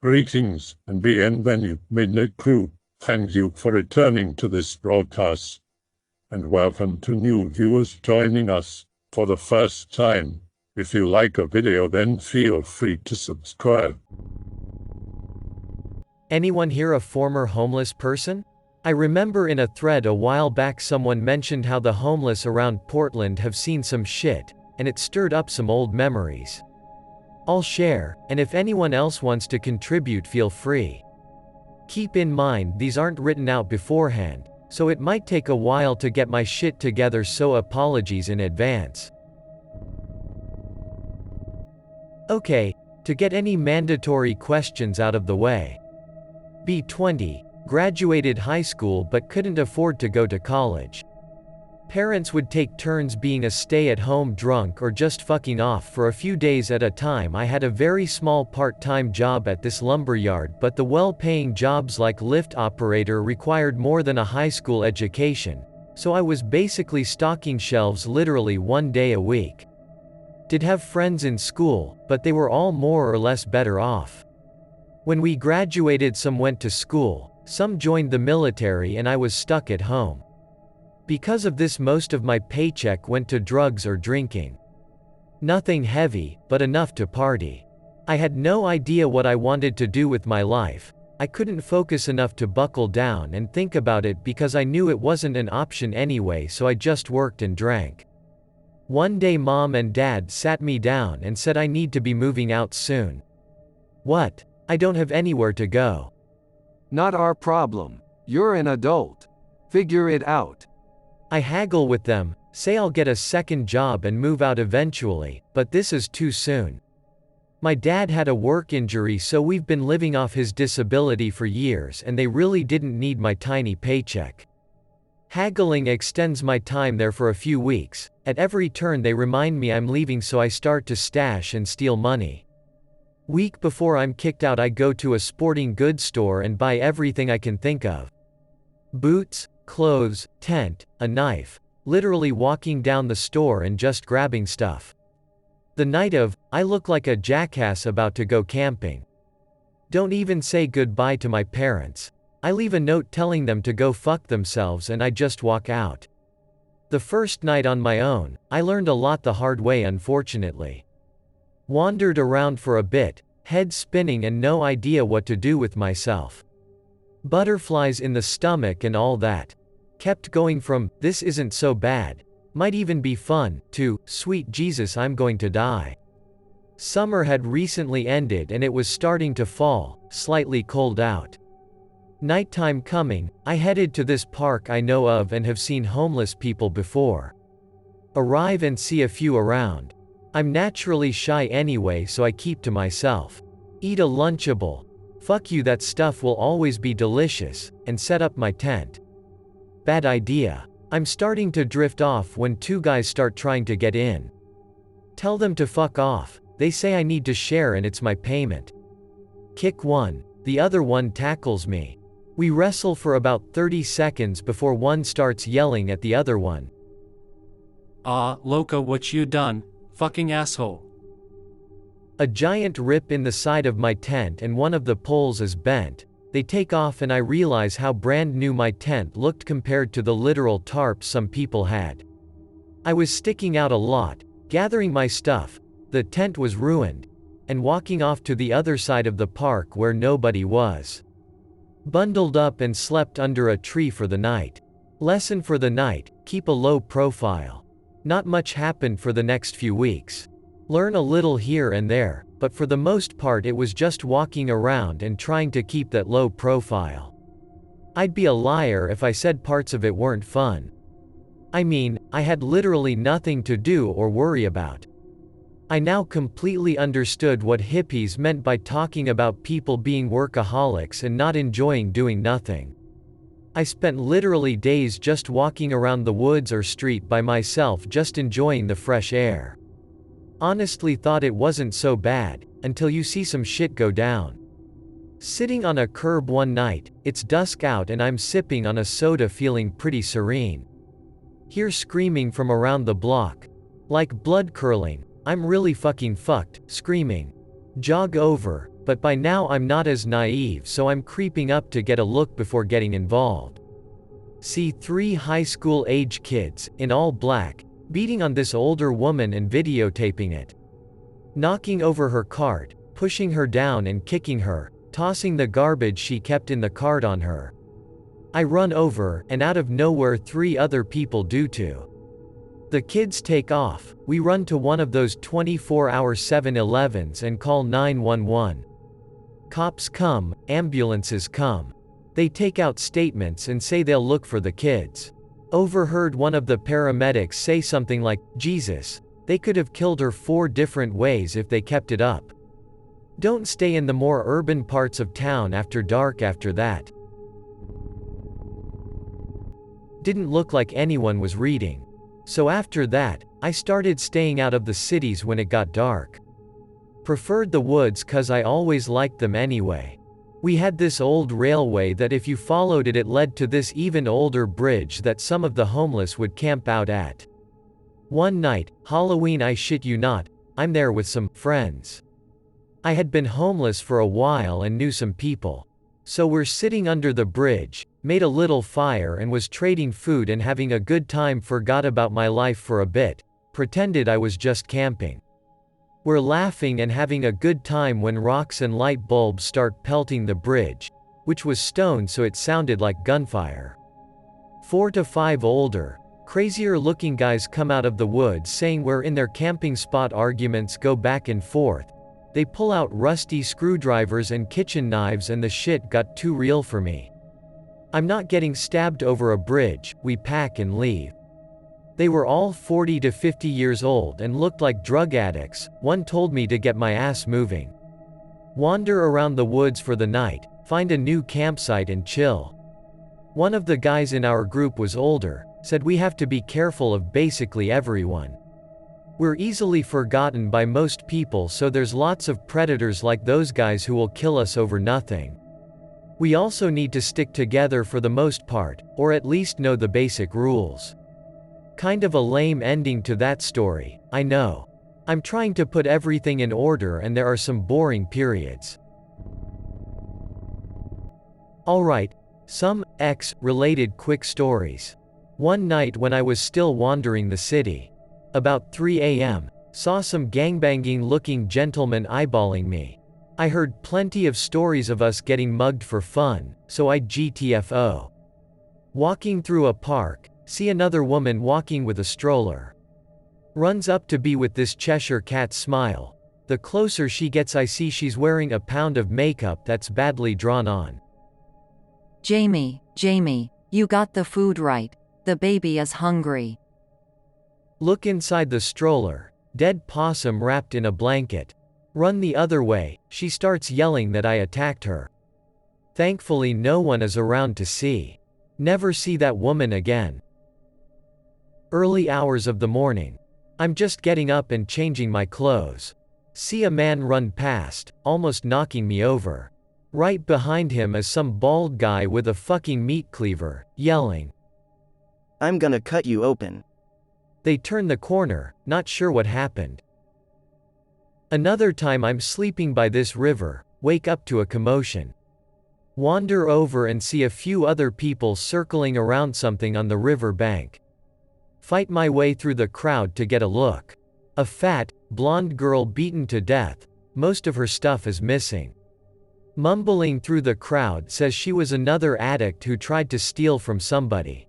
Greetings and bienvenue, midnight crew. Thank you for returning to this broadcast, and welcome to new viewers joining us for the first time. If you like a video, then feel free to subscribe. Anyone here a former homeless person? I remember in a thread a while back someone mentioned how the homeless around Portland have seen some shit, and it stirred up some old memories. I'll share, and if anyone else wants to contribute, feel free. Keep in mind these aren't written out beforehand, so it might take a while to get my shit together, so apologies in advance. Okay, to get any mandatory questions out of the way. Be 20, graduated high school but couldn't afford to go to college. Parents would take turns being a stay-at-home drunk or just fucking off for a few days at a time. I had a very small part-time job at this lumberyard, but the well-paying jobs like lift operator required more than a high school education, so I was basically stocking shelves literally one day a week. Did have friends in school, but they were all more or less better off. When we graduated, some went to school, some joined the military, and I was stuck at home. Because of this, most of my paycheck went to drugs or drinking. Nothing heavy, but enough to party. I had no idea what I wanted to do with my life. I couldn't focus enough to buckle down and think about it because I knew it wasn't an option anyway, so I just worked and drank. One day Mom and Dad sat me down and said I need to be moving out soon. What? I don't have anywhere to go. Not our problem. You're an adult. Figure it out. I haggle with them, say I'll get a second job and move out eventually, but this is too soon. My dad had a work injury, so we've been living off his disability for years, and they really didn't need my tiny paycheck. Haggling extends my time there for a few weeks. At every turn they remind me I'm leaving, so I start to stash and steal money. Week before I'm kicked out, I go to a sporting goods store and buy everything I can think of. Boots, clothes, tent, a knife, literally walking down the store and just grabbing stuff. The night of, I look like a jackass about to go camping. Don't even say goodbye to my parents. I leave a note telling them to go fuck themselves, and I just walk out. The first night on my own, I learned a lot the hard way, unfortunately. Wandered around for a bit, head spinning and no idea what to do with myself. Butterflies in the stomach and all that. Kept going from, this isn't so bad, might even be fun, to, sweet Jesus, I'm going to die. Summer had recently ended and it was starting to fall, slightly cold out. Nighttime coming, I headed to this park I know of and have seen homeless people before. Arrive and see a few around. I'm naturally shy anyway, so I keep to myself. Eat a Lunchable. Fuck you, that stuff will always be delicious, and set up my tent. Bad idea. I'm starting to drift off when two guys start trying to get in. Tell them to fuck off. They say I need to share and it's my payment. Kick one. The other one tackles me. We wrestle for about 30 seconds before one starts yelling at the other one. Ah, loco, what you done, fucking asshole. A giant rip in the side of my tent and one of the poles is bent. They take off and I realize how brand new my tent looked compared to the literal tarp some people had. I was sticking out a lot, gathering my stuff, the tent was ruined, and walking off to the other side of the park where nobody was. Bundled up and slept under a tree for the night. Lesson for the night: keep a low profile. Not much happened for the next few weeks. Learn a little here and there, but for the most part it was just walking around and trying to keep that low profile. I'd be a liar if I said parts of it weren't fun. I mean, I had literally nothing to do or worry about. I now completely understood what hippies meant by talking about people being workaholics and not enjoying doing nothing. I spent literally days just walking around the woods or street by myself, just enjoying the fresh air. Honestly thought it wasn't so bad, until you see some shit go down. Sitting on a curb one night, it's dusk out and I'm sipping on a soda feeling pretty serene. Hear screaming from around the block. Like blood curdling, I'm really fucking fucked, screaming. Jog over, but by now I'm not as naive, so I'm creeping up to get a look before getting involved. See 3 high school age kids, in all black, beating on this older woman and videotaping it. Knocking over her cart, pushing her down and kicking her, tossing the garbage she kept in the cart on her. I run over, and out of nowhere 3 other people do too. The kids take off, we run to one of those 24-hour 7-Elevens and call 911. Cops come, ambulances come. They take out statements and say they'll look for the kids. Overheard one of the paramedics say something like, "Jesus, they could have killed her 4 different ways if they kept it up." Don't stay in the more urban parts of town after dark after that. Didn't look like anyone was reading. So after that, I started staying out of the cities when it got dark. Preferred the woods 'cause I always liked them anyway. We had this old railway that if you followed it led to this even older bridge that some of the homeless would camp out at. One night, Halloween, I shit you not, I'm there with some friends. I had been homeless for a while and knew some people. So we're sitting under the bridge, made a little fire and was trading food and having a good time. Forgot about my life for a bit, pretended I was just camping. We're laughing and having a good time when rocks and light bulbs start pelting the bridge, which was stone so it sounded like gunfire. 4 to 5 older, crazier looking guys come out of the woods saying we're in their camping spot. Arguments go back and forth. They pull out rusty screwdrivers and kitchen knives and the shit got too real for me. I'm not getting stabbed over a bridge, we pack and leave. They were all 40 to 50 years old and looked like drug addicts. One told me to get my ass moving. Wander around the woods for the night, find a new campsite and chill. One of the guys in our group was older, said we have to be careful of basically everyone. We're easily forgotten by most people, so there's lots of predators like those guys who will kill us over nothing. We also need to stick together for the most part, or at least know the basic rules. Kind of a lame ending to that story, I know. I'm trying to put everything in order and there are some boring periods. Alright, some X-related quick stories. One night when I was still wandering the city, about 3 a.m., saw some gangbanging looking gentlemen eyeballing me. I heard plenty of stories of us getting mugged for fun, so I GTFO. Walking through a park, see another woman walking with a stroller. Runs up to be with this Cheshire cat smile. The closer she gets I see she's wearing a pound of makeup that's badly drawn on. Jamie, you got the food right. The baby is hungry. Look inside the stroller, dead possum wrapped in a blanket. Run the other way, she starts yelling that I attacked her. Thankfully no one is around to see. Never see that woman again. Early hours of the morning. I'm just getting up and changing my clothes. See a man run past, almost knocking me over. Right behind him is some bald guy with a fucking meat cleaver, yelling, "I'm gonna cut you open." They turn the corner, not sure what happened. Another time I'm sleeping by this river, wake up to a commotion. Wander over and see a few other people circling around something on the river bank. Fight my way through the crowd to get a look. A fat, blonde girl beaten to death, most of her stuff is missing. Mumbling through the crowd says she was another addict who tried to steal from somebody.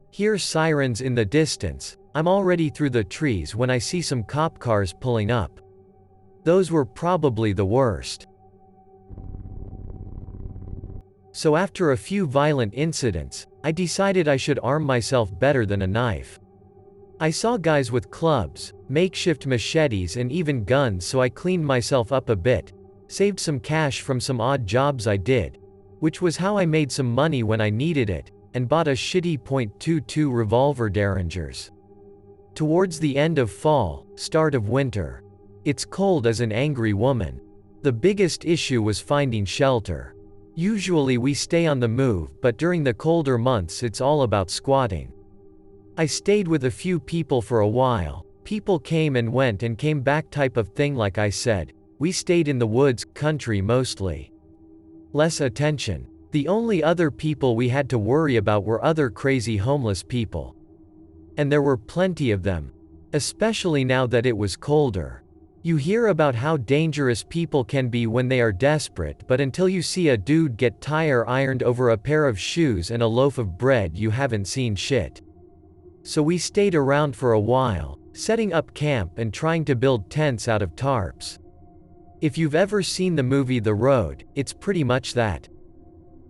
Hear sirens in the distance, I'm already through the trees when I see some cop cars pulling up. Those were probably the worst. So after a few violent incidents, I decided I should arm myself better than a knife. I saw guys with clubs, makeshift machetes and even guns, so I cleaned myself up a bit, saved some cash from some odd jobs I did, which was how I made some money when I needed it, and bought a shitty .22 revolver Derringers. Towards the end of fall, start of winter. It's cold as an angry woman. The biggest issue was finding shelter. Usually we stay on the move, but during the colder months it's all about squatting. I stayed with a few people for a while. People came and went and came back type of thing, like I said. we stayed in the woods, country mostly. Less attention. The only other people we had to worry about were other crazy homeless people. And there were plenty of them. Especially now that it was colder. You hear about how dangerous people can be when they are desperate, but until you see a dude get tire ironed over a pair of shoes and a loaf of bread, you haven't seen shit. So we stayed around for a while, setting up camp and trying to build tents out of tarps. If you've ever seen the movie The Road, it's pretty much that.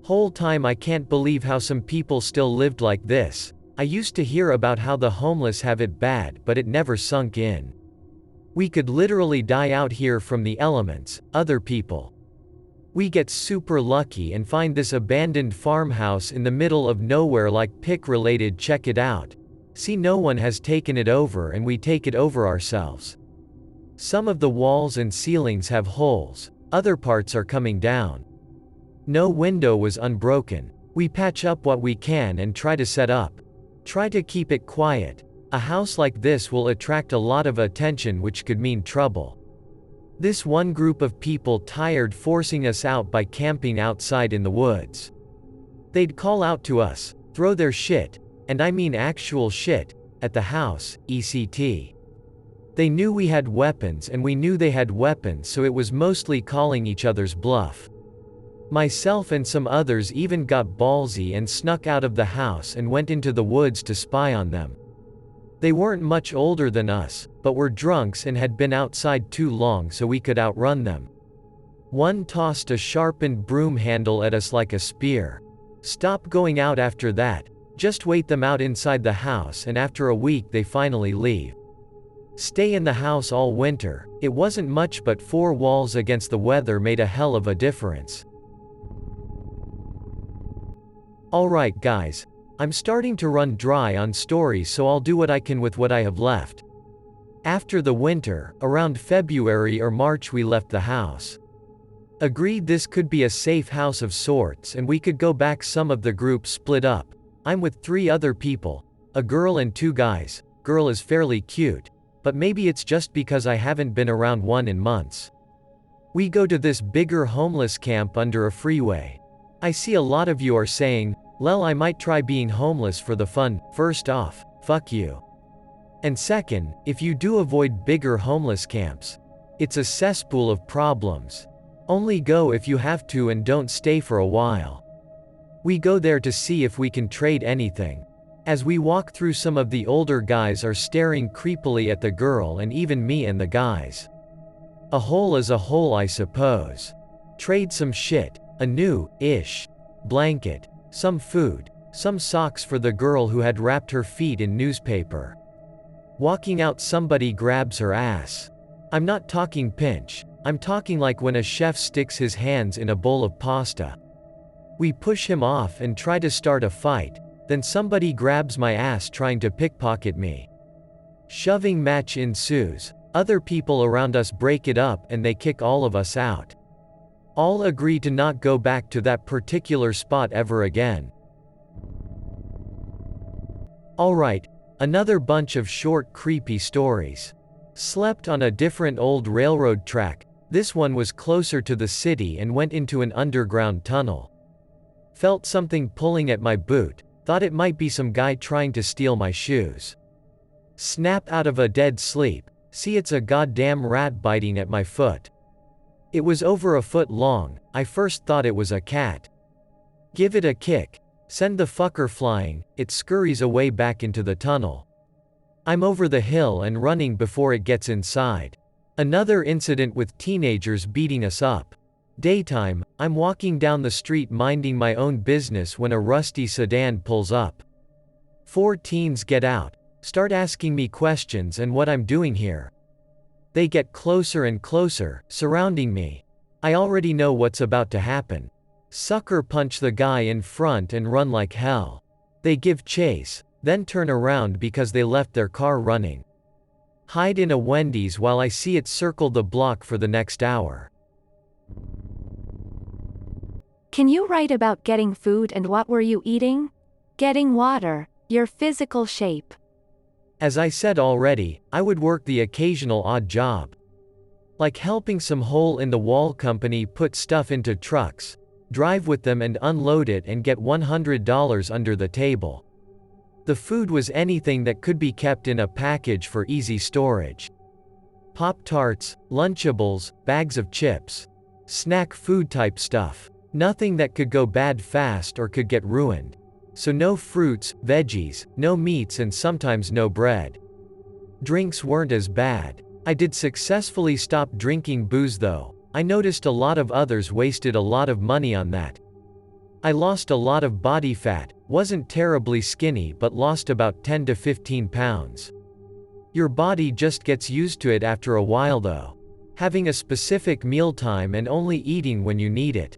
Whole time I can't believe how some people still lived like this. I used to hear about how the homeless have it bad, but it never sunk in. We could literally die out here from the elements, other people. We get super lucky and find this abandoned farmhouse in the middle of nowhere, like pick related. Check it out. See, no one has taken it over and we take it over ourselves. Some of the walls and ceilings have holes, other parts are coming down. No window was unbroken. We patch up what we can and try to set up. Try to keep it quiet. A house like this will attract a lot of attention, which could mean trouble. This one group of people tired forcing us out by camping outside in the woods. They'd call out to us, throw their shit, and I mean actual shit, at the house, etc. They knew we had weapons and we knew they had weapons, so it was mostly calling each other's bluff. Myself and some others even got ballsy and snuck out of the house and went into the woods to spy on them. They weren't much older than us, but were drunks and had been outside too long so we could outrun them. One tossed a sharpened broom handle at us like a spear. Stop going out after that, just wait them out inside the house, and after a week they finally leave. Stay in the house all winter. It wasn't much, but 4 walls against the weather made a hell of a difference. Alright guys, I'm starting to run dry on stories, so I'll do what I can with what I have left. After the winter, around February or March, we left the house. Agreed this could be a safe house of sorts and we could go back. Some of the group split up. I'm with 3 other people, a girl and 2 guys. Girl is fairly cute, but maybe it's just because I haven't been around one in months. We go to this bigger homeless camp under a freeway. I see a lot of you are saying, "Lel, I might try being homeless for the fun." First off, fuck you. And second, if you do avoid bigger homeless camps, it's a cesspool of problems. Only go if you have to and don't stay for a while. We go there to see if we can trade anything. As we walk through, some of the older guys are staring creepily at the girl and even me and the guys. A hole is a hole, I suppose. Trade some shit, a new-ish blanket, some food, some socks for the girl who had wrapped her feet in newspaper. Walking out, somebody grabs her ass. I'm not talking pinch, I'm talking like when a chef sticks his hands in a bowl of pasta. We push him off and try to start a fight, then somebody grabs my ass trying to pickpocket me. Shoving match ensues. Other people around us break it up and they kick all of us out. All agree to not go back to that particular spot ever again. Alright, another bunch of short creepy stories. Slept on a different old railroad track. This one was closer to the city and went into an underground tunnel. Felt something pulling at my boot, thought it might be some guy trying to steal my shoes. Snap out of a dead sleep, see it's a goddamn rat biting at my foot. It was over a foot long. I first thought it was a cat. Give it a kick, send the fucker flying, it scurries away back into the tunnel. I'm over the hill and running before it gets inside. Another incident with teenagers beating us up. Daytime, I'm walking down the street minding my own business when a rusty sedan pulls up. 4 teens get out, start asking me questions and what I'm doing here. They get closer and closer, surrounding me. I already know what's about to happen. Sucker punch the guy in front and run like hell. They give chase, then turn around because they left their car running. Hide in a Wendy's while I see it circle the block for the next hour. Can you write about getting food and what were you eating? Getting water, your physical shape. As I said already, I would work the occasional odd job. Like helping some hole-in-the-wall company put stuff into trucks, drive with them and unload it and get $100 under the table. The food was anything that could be kept in a package for easy storage. Pop-Tarts, Lunchables, bags of chips. Snack food type stuff. Nothing that could go bad fast or could get ruined. So no fruits, veggies, no meats and sometimes no bread. Drinks weren't as bad. I did successfully stop drinking booze though. I noticed a lot of others wasted a lot of money on that. I lost a lot of body fat, wasn't terribly skinny but lost about 10 to 15 pounds. Your body just gets used to it after a while though. Having a specific mealtime and only eating when you need it.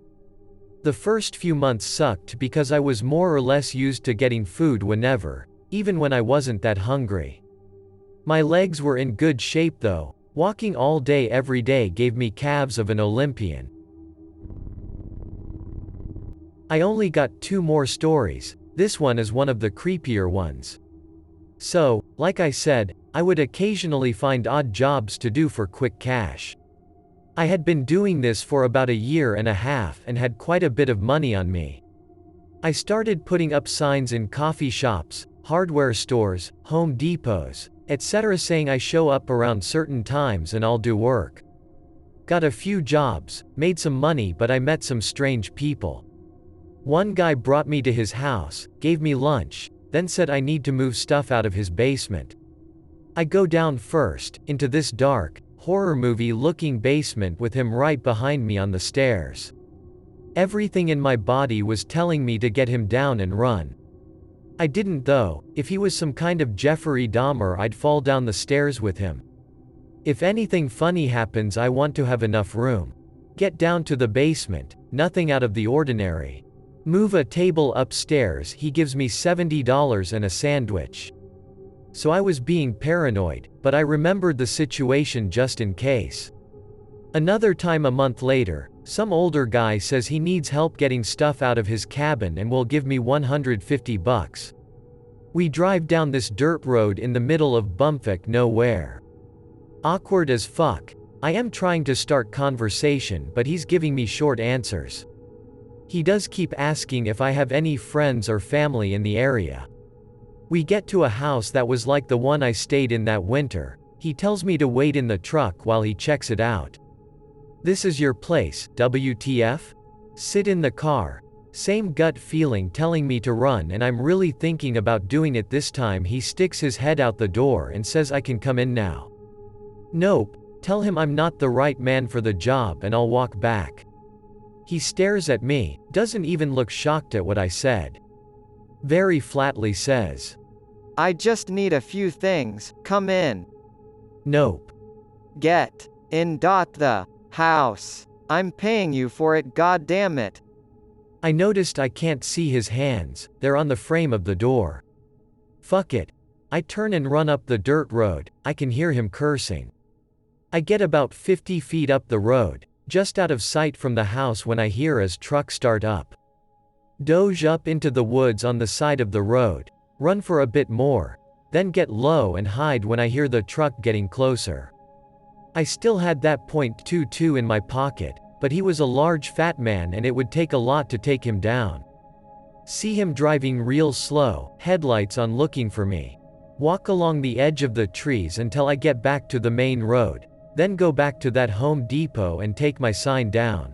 The first few months sucked because I was more or less used to getting food whenever, even when I wasn't that hungry. My legs were in good shape though. Walking all day every day gave me calves of an Olympian. I only got 2 more stories. This one is one of the creepier ones. So, like I said, I would occasionally find odd jobs to do for quick cash. I had been doing this for about a year and a half and had quite a bit of money on me. I started putting up signs in coffee shops, hardware stores, Home Depots, etc. saying I show up around certain times and I'll do work. Got a few jobs, made some money but I met some strange people. One guy brought me to his house, gave me lunch, then said I need to move stuff out of his basement. I go down first, into this dark, horror movie looking basement with him right behind me on the stairs. Everything in my body was telling me to get him down and run. I didn't though. If he was some kind of Jeffrey Dahmer I'd fall down the stairs with him. If anything funny happens I want to have enough room. Get down to the basement, nothing out of the ordinary. Move a table upstairs, he gives me $70 and a sandwich. So I was being paranoid, but I remembered the situation just in case. Another time a month later, some older guy says he needs help getting stuff out of his cabin and will give me $150. We drive down this dirt road in the middle of bumfuck nowhere. Awkward as fuck. I am trying to start conversation but he's giving me short answers. He does keep asking if I have any friends or family in the area. We get to a house that was like the one I stayed in that winter. He tells me to wait in the truck while he checks it out. This is your place, WTF? Sit in the car. Same gut feeling telling me to run and I'm really thinking about doing it this time. He sticks his head out the door and says I can come in now. Nope. Tell him I'm not the right man for the job and I'll walk back. He stares at me, doesn't even look shocked at what I said. Very flatly says, I just need a few things, come in. Nope. Get in. The house. I'm paying you for it, god damn it. I noticed I can't see his hands, they're on the frame of the door. Fuck it. I turn and run up the dirt road, I can hear him cursing. I get about 50 feet up the road, just out of sight from the house when I hear his truck start up. Doge up into the woods on the side of the road, run for a bit more, then get low and hide when I hear the truck getting closer. I still had that .22 in my pocket, but he was a large fat man and it would take a lot to take him down. See him driving real slow, headlights on looking for me. Walk along the edge of the trees until I get back to the main road, then go back to that Home Depot and take my sign down.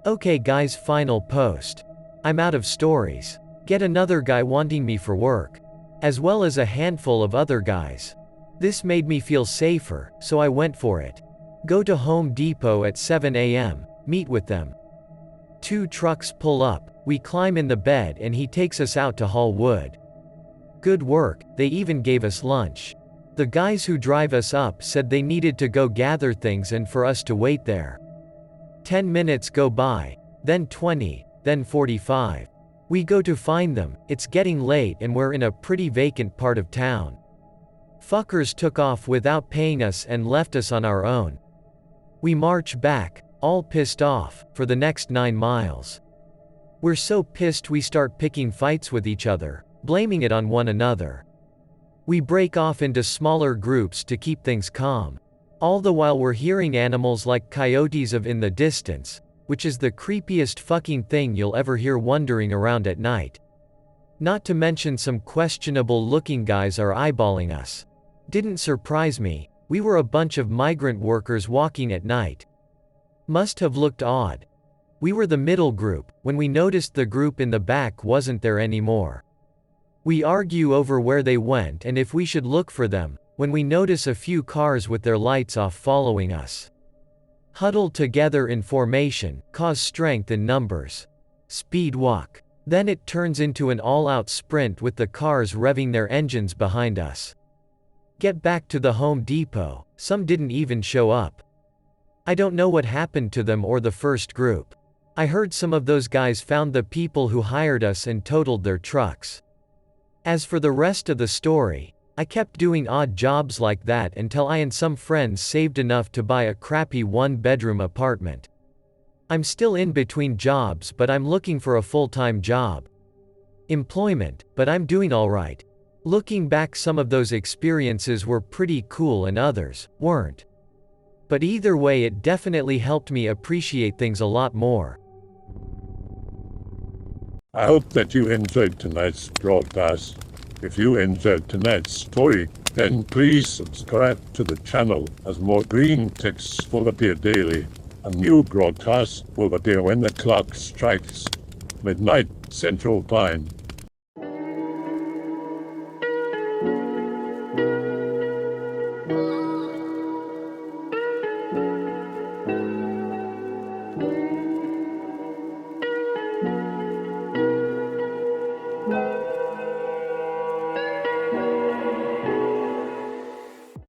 Okay guys, final post. I'm out of stories. Get another guy wanting me for work. As well as a handful of other guys. This made me feel safer, so I went for it. Go to Home Depot at 7 a.m., meet with them. 2 trucks pull up, we climb in the bed and he takes us out to haul wood. Good work, they even gave us lunch. The guys who drive us up said they needed to go gather things and for us to wait there. 10 minutes go by, then 20, then 45. We go to find them, it's getting late and we're in a pretty vacant part of town. Fuckers took off without paying us and left us on our own. We march back, all pissed off, for the next 9 miles. We're so pissed we start picking fights with each other, blaming it on one another. We break off into smaller groups to keep things calm. All the while we're hearing animals like coyotes in the distance, which is the creepiest fucking thing you'll ever hear wandering around at night. Not to mention some questionable looking guys are eyeballing us. Didn't surprise me, we were a bunch of migrant workers walking at night. Must have looked odd. We were the middle group, when we noticed the group in the back wasn't there anymore. We argue over where they went and if we should look for them, when we notice a few cars with their lights off following us. Huddled together in formation, cause strength in numbers. Speed walk. Then it turns into an all-out sprint with the cars revving their engines behind us. Get back to the Home Depot, some didn't even show up. I don't know what happened to them or the first group. I heard some of those guys found the people who hired us and totaled their trucks. As for the rest of the story, I kept doing odd jobs like that until I and some friends saved enough to buy a crappy one-bedroom apartment. I'm still in between jobs, but I'm looking for a full-time job. Employment, but I'm doing alright. Looking back, some of those experiences were pretty cool and others weren't. But either way, it definitely helped me appreciate things a lot more. I hope that you enjoyed tonight's broadcast. If you enjoyed tonight's story, then please subscribe to the channel as more green texts will appear daily. A new broadcast will appear when the clock strikes midnight Central Time.